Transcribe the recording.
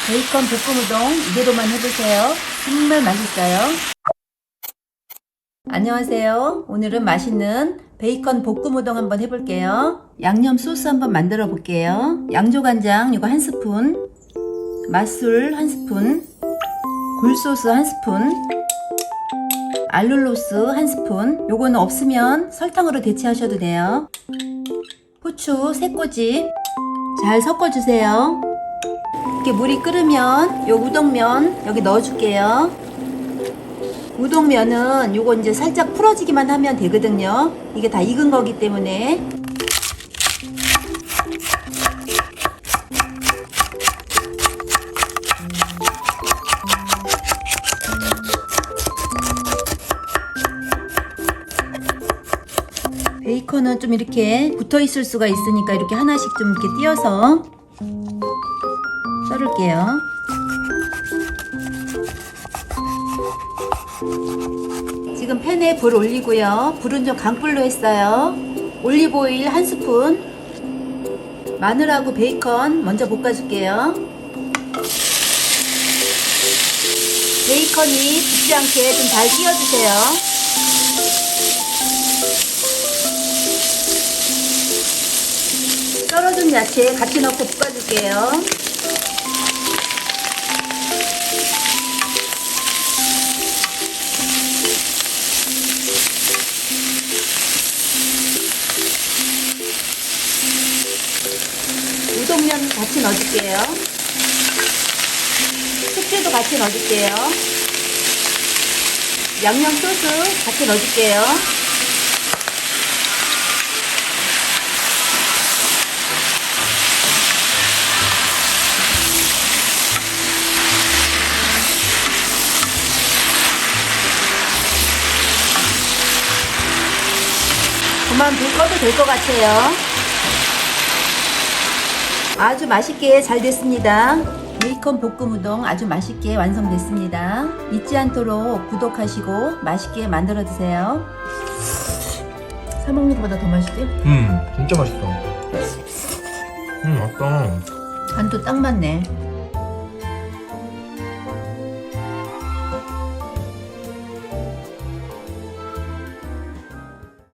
베이컨 볶음 우동 이대로만 해보세요. 정말 맛있어요. 안녕하세요. 오늘은 맛있는 베이컨 볶음 우동 한번 해볼게요. 양념 소스 한번 만들어 볼게요. 양조간장 이거 1스푼, 맛술 1스푼, 굴소스 1스푼, 알룰로스 1스푼. 요거는 없으면 설탕으로 대체하셔도 돼요. 후추 3꼬집 잘 섞어주세요. 이렇게 물이 끓으면 요 우동면 여기 넣어줄게요. 우동면은 요거 이제 살짝 풀어지기만 하면 되거든요. 이게 다 익은 거기 때문에. 베이컨은 좀 이렇게 붙어 있을 수가 있으니까 이렇게 하나씩 좀 이렇게 띄어서 썰을게요. 지금 팬에 불 올리고요. 불은 좀 강불로 했어요. 올리브오일 1스푼, 마늘하고 베이컨 먼저 볶아줄게요. 베이컨이 붙지 않게 좀 잘 띄워주세요. 썰어준 야채 같이 넣고 볶아줄게요. 우동면 같이 넣어줄게요. 숙주도 같이 넣어줄게요. 양념 소스 같이 넣어줄게요. 그만 불 꺼도 될 것 같아요. 아주 맛있게 잘 됐습니다. 베이컨 볶음 우동 아주 맛있게 완성됐습니다. 잊지 않도록 구독하시고 맛있게 만들어 드세요. 사 먹는 것보다 더 맛있지? 진짜 맛있어. 맛있다. 간도 딱 맞네.